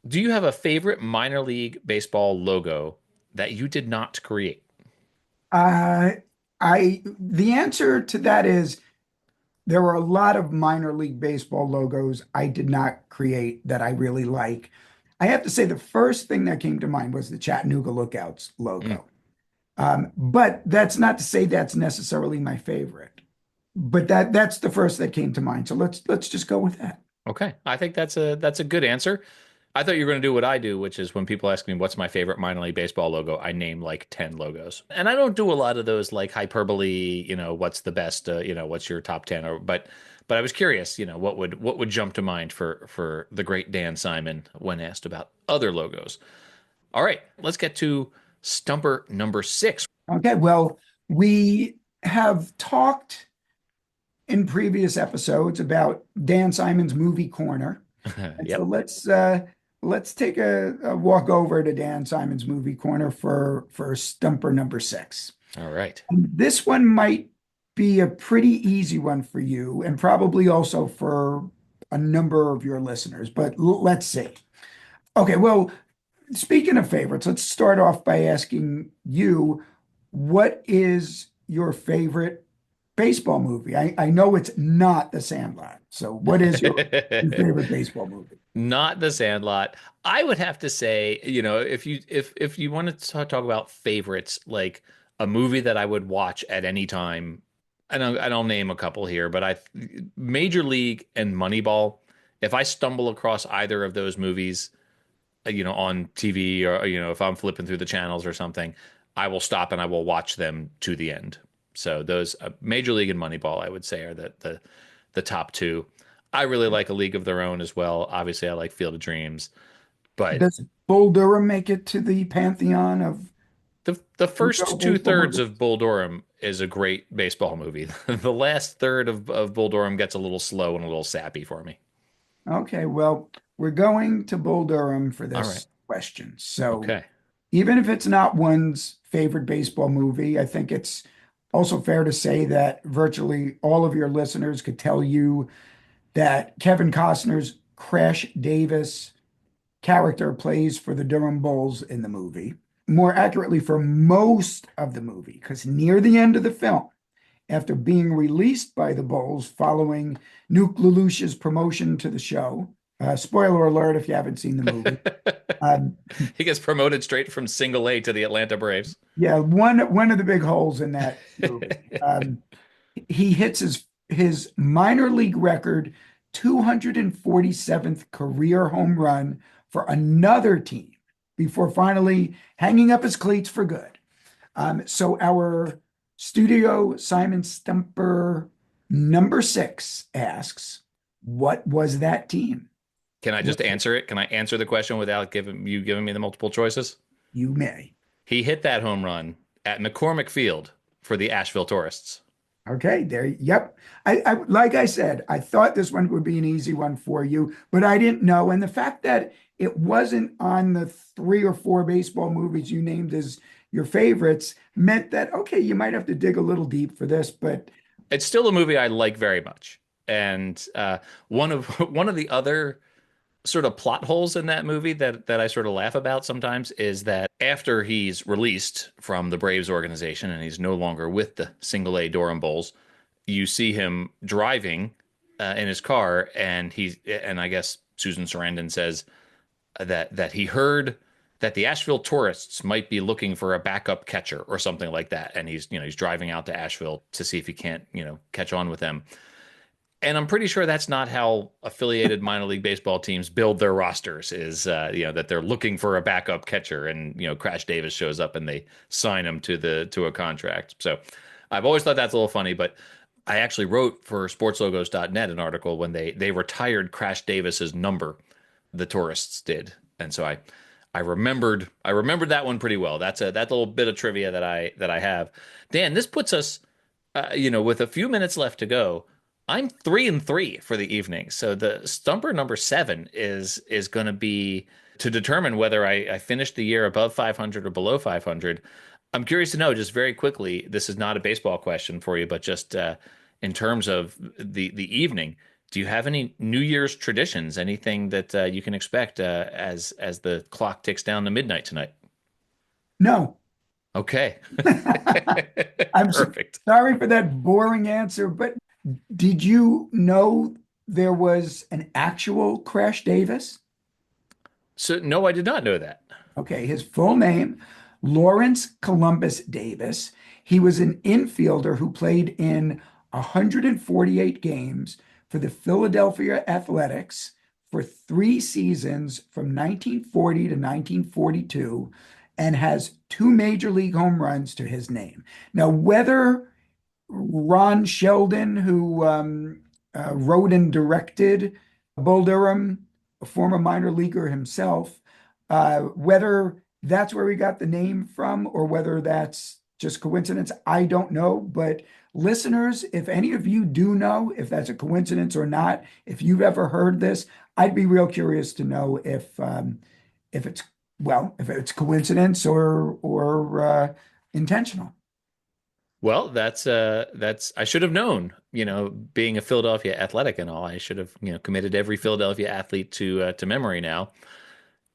do you have a favorite minor league baseball logo that you did not create?
Uh, the answer to that is there were a lot of minor league baseball logos I did not create that I really like. I have to say the first thing that came to mind was the Chattanooga Lookouts
Mm,
logo. But that's not to say that's necessarily my favorite. But that's the first that came to mind. So let's just go with that.
okay, I think that's a good answer. I thought you were going to do what I do, which is when people ask me what's my favorite minor league baseball logo, I name like 10 logos. And I don't do a lot of those like hyperbole, what's the best, what's your top 10 but I was curious, what would jump to mind for the great Dan Simon when asked about other logos. All right, let's get to Stumper number 6.
Okay, well, we have talked in previous episodes about Dan Simon's movie corner. And so
Yep.
let's take a walk over to Dan Simon's movie corner for Stumper number 6.
All right.
And this one might be a pretty easy one for you, and probably also for a number of your listeners, but let's see. Okay, well, speaking of favorites, let's start off by asking you, what is your favorite baseball movie? I know it's not The Sandlot. So what is your favorite baseball movie?
Not The Sandlot. I would have to say, if you want to talk about favorites, like a movie that I would watch at any time, I don't name a couple here, but Major League and Moneyball. If I stumble across either of those movies, on TV, or if I'm flipping through the channels or something, I will stop and I will watch them to the end. So those Major League and Moneyball, I would say, are the top two. I really like A League of Their Own as well. Obviously, I like Field of Dreams, but
Does Bull Durham make it to the pantheon of
the first two
baseball
thirds
movies?
of Bull Durham is a great baseball movie. The last third of Bull Durham gets a little slow and a little sappy for me.
Okay, well, we're going to Bull Durham for
All right.
this question. So
Okay.
even if it's not one's favorite baseball movie, I think it's also fair to say that virtually all of your listeners could tell you that Kevin Costner's Crash Davis character plays for the Durham Bulls in the movie. More accurately, for most of the movie, because near the end of the film, after being released by the Bulls following Nuke LaLoosh's promotion to the show, spoiler alert if you haven't seen the movie. Um,
He gets promoted straight from single A to the Atlanta Braves.
yeah, one of the big holes in that movie. He hits his minor league record 247th career home run for another team before finally hanging up his cleats for good. So our Studio Simon Stumper number 6 asks, what was that team?
Can I just answer it? Can I answer the question without giving me the multiple choices?
You may.
He hit that home run at McCormick Field for the Asheville Tourists.
Okay, there. Yep. I like I said, I thought this one would be an easy one for you, but I didn't know. And the fact that it wasn't on the 3 or 4 baseball movies you named as your favorites meant that, okay, you might have to dig a little deep for this, but
It's still a movie I like very much. And one of one of the other sort of plot holes in that movie that I sort of laugh about sometimes is that after he's released from the Braves organization and he's no longer with the single A Durham Bulls, you see him driving in his car, and I guess Susan Sarandon says that he heard that the Asheville Tourists might be looking for a backup catcher or something like that, and he's driving out to Asheville to see if he can't catch on with them. And I'm pretty sure that's not how affiliated minor league baseball teams build their rosters, is that they're looking for a backup catcher, and Crash Davis shows up and they sign him to a contract. So I've always thought that's a little funny, but I actually wrote for sportslogos.net an article when they retired Crash Davis's number, the Tourists did. And so I remembered that one pretty well. That's a little bit of trivia that I have. Dan, this puts us with a few minutes left to go. I'm 3-3 for the evening. So the Stumper number 7 is going to be to determine whether I finished the year above 500 or below 500. I'm curious to know, just very quickly, this is not a baseball question for you, but just in terms of the evening, do you have any New Year's traditions? Anything that you can expect as the clock ticks down to midnight tonight?
no.
Okay.
I'm
Perfect.
sorry for that boring answer, but did you know there was an actual Crash Davis?
So no, I did not know that.
Okay, his full name, Lawrence Columbus Davis. He was an infielder who played in 148 games for the Philadelphia Athletics for 3 seasons from 1940 to 1942 and has 2 major league home runs to his name. Now, whether Ron Sheldon, who wrote and directed Bull Durham, a former minor leaguer himself, whether that's where we got the name from or whether that's just coincidence, I don't know. But Listeners, if any of you do know if that's a coincidence or not, if you've ever heard this, I'd be real curious to know if it's if it's coincidence or intentional.
Well, that's I should have known, being a Philadelphia athletic and all, I should have, committed every Philadelphia athlete to memory now.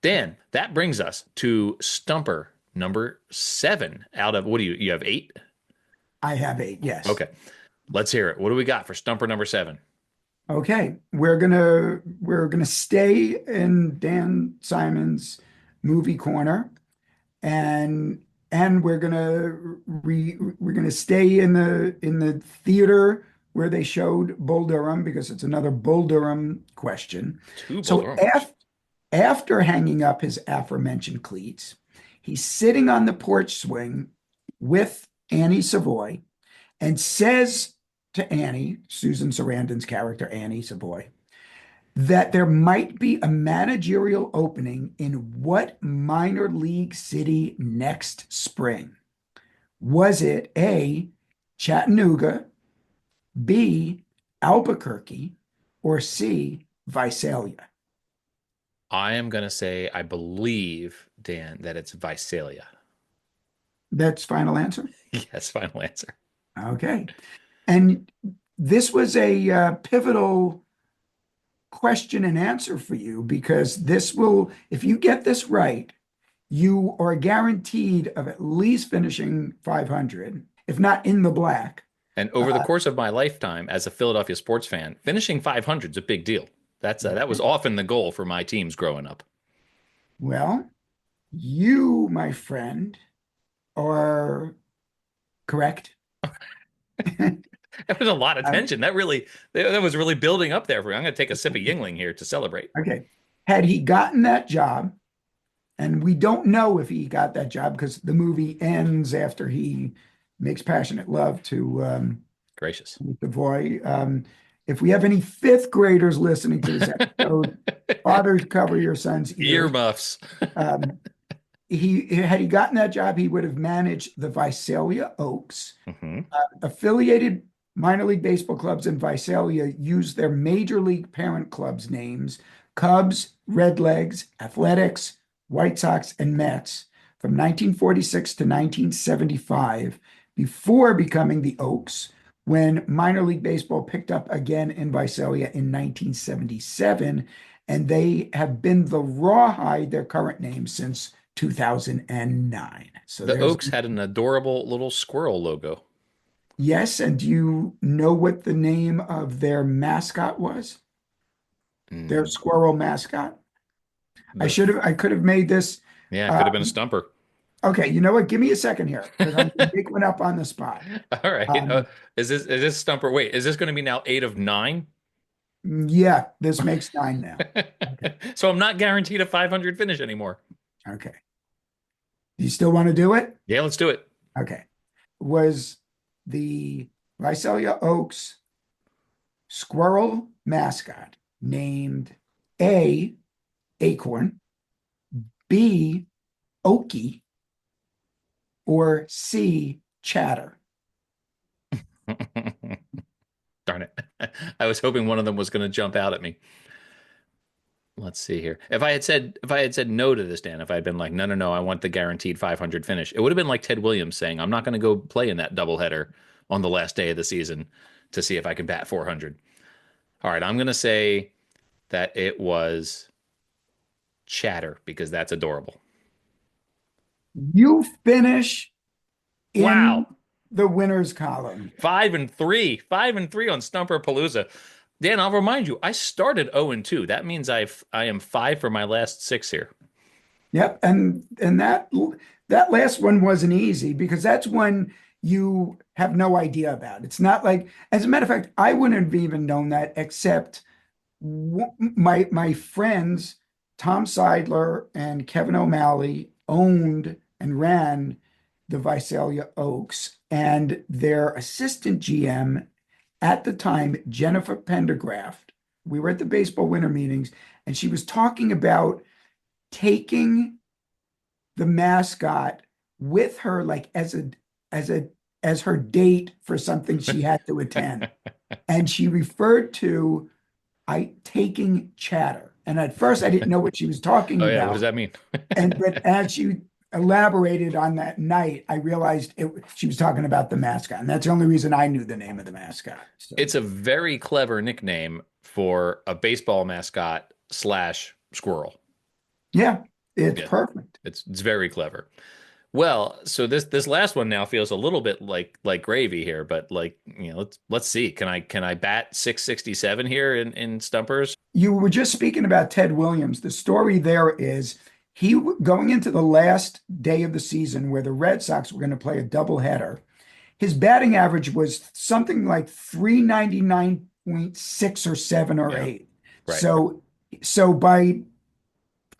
Dan, that brings us to Stumper number 7 out of what do you have 8?
I have 8, yes.
Okay. Let's hear it. What do we got for Stumper number 7?
Okay, we're gonna stay in Dan Simon's movie corner, and we're gonna stay in the theater where they showed Bull Durham because it's another Bull Durham question.
Two Bull
So
Durham.
after hanging up his aforementioned cleats, he's sitting on the porch swing with Annie Savoy and says to Annie, Susan Sarandon's character, Annie Savoy, that there might be a managerial opening in what minor league city next spring? Was it A, Chattanooga, B, Albuquerque, or C, Visalia?
I am going to say, I believe, Dan, that it's Visalia.
That's final answer?
Yes, final answer.
Okay. And this was a pivotal question and answer for you because if you get this right, you are guaranteed of at least finishing 500, if not in the black.
And over the course of my lifetime as a Philadelphia sports fan, finishing 500 is a big deal. That was often the goal for my teams growing up.
Well, you, my friend, are correct.
That was a lot of tension. That was really building up there for me. I'm going to take a sip of Yingling here to celebrate.
Okay. Had he gotten that job, and we don't know if he got that job because the movie ends after he makes passionate love to
Gracious.
the boy. If we have any fifth graders listening to this episode, fathers, cover your son's ears.
Earmuffs.
Had he gotten that job, he would have managed the Visalia Oaks. Affiliated minor league baseball clubs in Visalia use their major league parent clubs names: Cubs, Redlegs, Athletics, White Sox, and Mets from 1946 to 1975, before becoming the Oaks when minor league baseball picked up again in Visalia in 1977, and they have been the Rawhide, their current name, since 2009. So
the Oaks had an adorable little squirrel logo.
Yes, and do you know what the name of their mascot was? Their squirrel mascot? I could have made this.
Yeah, it could have been a stumper.
Okay, you know what? Give me a second here because I'm going to make one up on the spot.
All right. Is this stumper? Wait, is this going to be now 8 of 9?
Yeah, this makes 9 now.
Okay. So I'm not guaranteed a 500 finish anymore.
Okay. Do you still want to do it?
Yeah, let's do it.
Okay. Was the Visalia Oaks squirrel mascot named A, Acorn, B, Okie, or C, Chatter?
Darn it. I was hoping one of them was going to jump out at me. Let's see here. If I had said no to this, Dan, if I had been like, no, I want the guaranteed 500 finish, it would have been like Ted Williams saying, I'm not going to go play in that doubleheader on the last day of the season to see if I can bat 400. All right, I'm going to say that it was Chatter because that's adorable.
You finish in
Wow.
the winners column.
5 and 3 on Stumperpalooza. Dan, I'll remind you, I started 0-2. That means I am 5 for my last 6 here.
Yep, and that last one wasn't easy because that's one you have no idea about. It's not like, as a matter of fact, I wouldn't have even known that except my friends Tom Seidler and Kevin O'Malley owned and ran the Visalia Oaks, and their assistant GM at the time, Jennifer Pendergraft, we were at the baseball winter meetings, and she was talking about taking the mascot with her, like as a as her date for something she had to attend. And she referred to I taking chatter. And at first I didn't know what she was talking
Oh yeah, what does
about.
that mean?
But as she elaborated on that night, I realized she was talking about the mascot. And that's the only reason I knew the name of the mascot. So
It's a very clever nickname for a baseball mascot slash squirrel.
yeah, it's
Yeah,
perfect.
it's very clever. Well, so this last one now feels a little bit like gravy here, but like, let's see. Can I bat 667 here in Stumpers?
You were just speaking about Ted Williams. The story there is going into the last day of the season where the Red Sox were going to play a doubleheader. His batting average was something like 399.6 or 7 or
Yeah,
8.
right,
So by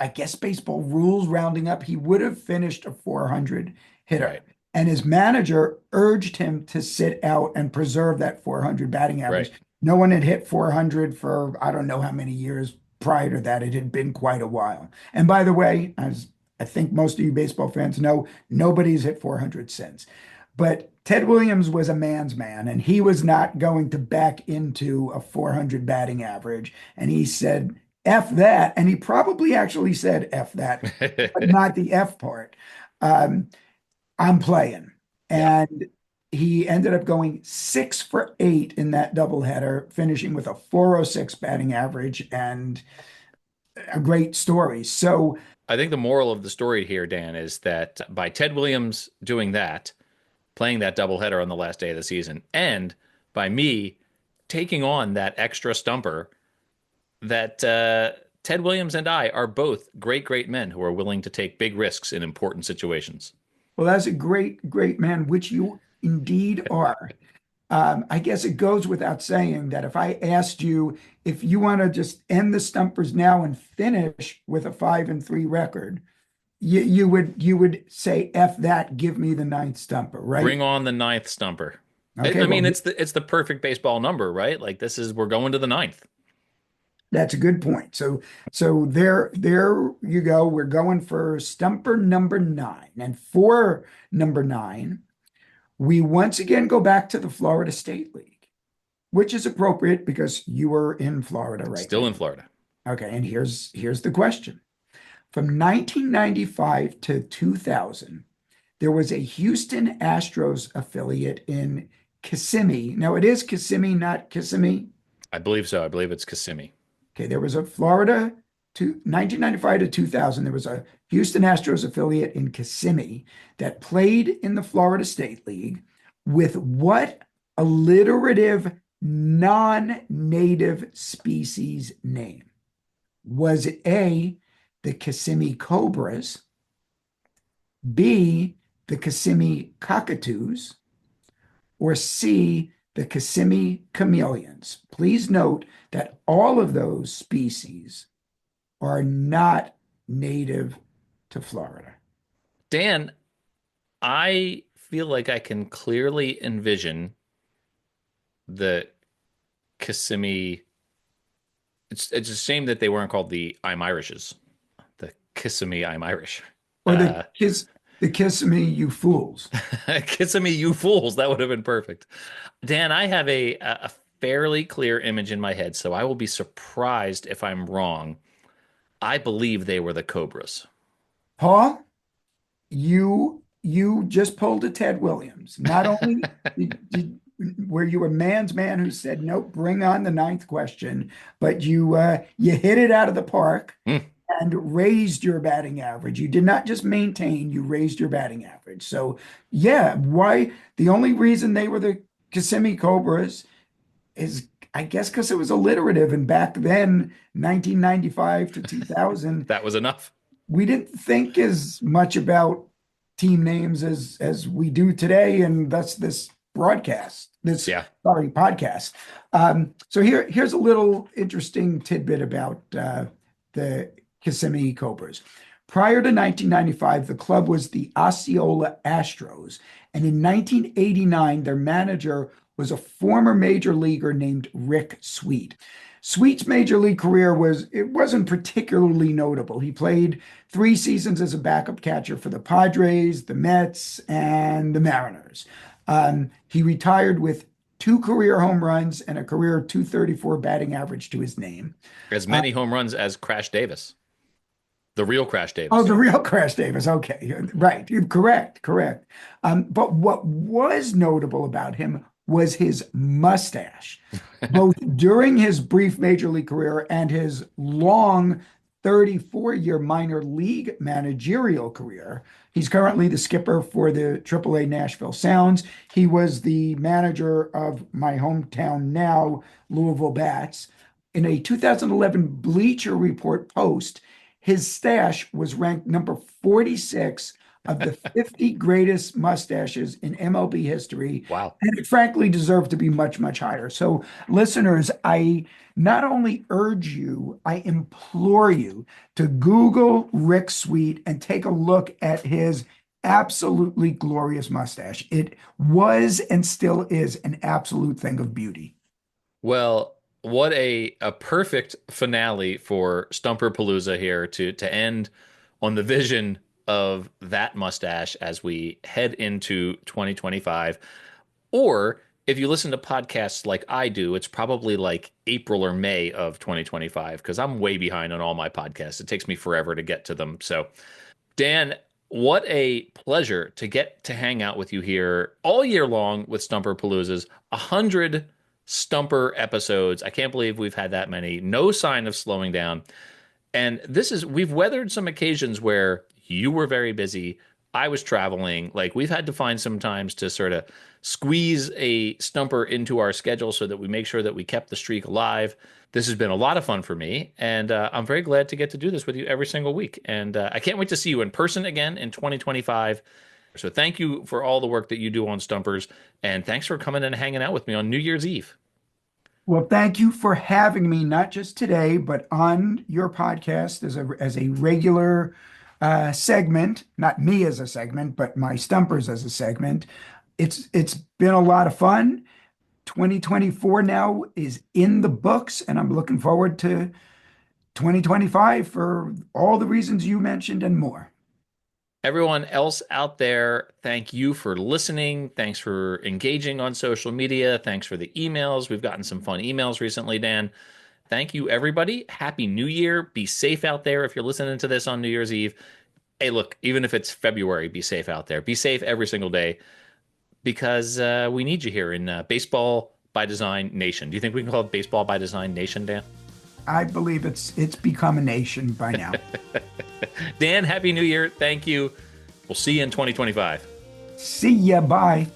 I guess baseball rules rounding up, he would have finished a 400 hitter.
right,
And his manager urged him to sit out and preserve that 400 batting
right.
average. No one had hit 400 for I don't know how many years prior to that. It had been quite a while. And by the way, as I think most of you baseball fans know, nobody's hit 400 since. But Ted Williams was a man's man, and he was not going to back into a 400 batting average. And he said, F that. And he probably actually said F that, but not the F part. Um, I'm playing.
Yeah.
And he ended up going 6 for 8 in that doubleheader, finishing with a 406 batting average and a great story. So,
I think the moral of the story here, Dan, is that by Ted Williams doing that, playing that doubleheader on the last day of the season, and by me taking on that extra stumper, that Ted Williams and I are both great men who are willing to take big risks in important situations.
well, that's a great man, which you indeed are. I guess it goes without saying that if I asked you if you want to just end the Stumpers now and finish with a 5-3 record, you would say F that, give me the ninth stumper, right?
Bring on the ninth stumper.
Okay,
I
well,
mean, it's the perfect baseball number, right? Like we're going to the ninth.
that's a good point. So there you go. We're going for stumper number 9. And for number 9, we once again go back to the Florida State League, which is appropriate because you are in Florida right
Still
now.
in Florida.
Okay, and here's the question. From 1995 to 2000, there was a Houston Astros affiliate in Kissimmee. Now it is Kissimmee, not Kissimmee.
I believe so. I believe it's Kissimmee.
Okay, there was a Florida to 1995 to 2000, there was a Houston Astros affiliate in Kissimmee that played in the Florida State League with what alliterative non-native species name? Was it A, the Kissimmee Cobras, B, the Kissimmee Cockatoos, or C, the Kissimmee Chameleons? Please note that all of those species are not native to Florida.
Dan, I feel like I can clearly envision the Kissimmee. It's a shame that they weren't called the I'm Irishes. The Kissimmee I'm Irish.
Or the Kissimmee, you fools.
Kissimmee, you fools. That would have been perfect. Dan, I have a fairly clear image in my head, so I will be surprised if I'm wrong. I believe they were the Cobras.
Paul, you just pulled a Ted Williams. Not only were you a man's man who said, nope, bring on the ninth question, but you hit it out of the park and raised your batting average. You did not just maintain, you raised your batting average. So yeah, why the only reason they were the Kissimmee Cobras is I guess because it was alliterative. And back then, 1995 to 2000,
That was enough.
we didn't think as much about team names as we do today, and that's this podcast. So here's a little interesting tidbit about the Kissimmee Cobras. Prior to 1995, the club was the Osceola Astros, and in 1989, their manager was a former major leaguer named Rick Sweet. Sweet's major league career wasn't particularly notable. He played 3 seasons as a backup catcher for the Padres, the Mets, and the Mariners. He retired with 2 career home runs and a career 234 batting average to his name.
As many home runs as Crash Davis, the real Crash
Oh,
Davis.
the real Crash Davis. Okay, right. Correct, correct. But what was notable about him was his mustache, both during his brief major league career and his long 34-year minor league managerial career. He's currently the skipper for the AAA Nashville Sounds. He was the manager of my hometown now, Louisville Bats. In a 2011 Bleacher Report post, his stash was ranked number 46 of the 50 greatest mustaches in MLB history.
Wow.
And it frankly deserved to be much, much higher. So, listeners, I not only urge you, I implore you to Google Rick Sweet and take a look at his absolutely glorious mustache. It was and still is an absolute thing of beauty.
Well, what a perfect finale for Stumperpalooza here to end on the vision of that mustache as we head into 2025. Or if you listen to podcasts like I do, it's probably like April or May of 2025 because I'm way behind on all my podcasts. It takes me forever to get to them. So, Dan, what a pleasure to get to hang out with you here all year long with Stumperpaloozas. 100 Stumper episodes. I can't believe we've had that many. No sign of slowing down. And we've weathered some occasions where you were very busy. I was traveling. Like we've had to find some times to sort of squeeze a stumper into our schedule so that we make sure that we kept the streak alive. This has been a lot of fun for me, and I'm very glad to get to do this with you every single week. And I can't wait to see you in person again in 2025. So thank you for all the work that you do on Stumpers, and thanks for coming and hanging out with me on New Year's Eve.
Well, thank you for having me, not just today, but on your podcast as a regular segment. Not me as a segment, but my Stumpers as a segment. It's been a lot of fun. 2024 now is in the books, and I'm looking forward to 2025 for all the reasons you mentioned and more.
Everyone else out there, thank you for listening. Thanks for engaging on social media. Thanks for the emails. We've gotten some fun emails recently, Dan. Thank you, everybody. Happy New Year. Be safe out there if you're listening to this on New Year's Eve. Hey, look, even if it's February, be safe out there. Be safe every single day because we need you here in Baseball by Design Nation. Do you think we can call it Baseball by Design Nation, Dan?
I believe it's become a nation by now.
Dan, Happy New Year. Thank you. We'll see you in 2025.
See ya. Bye.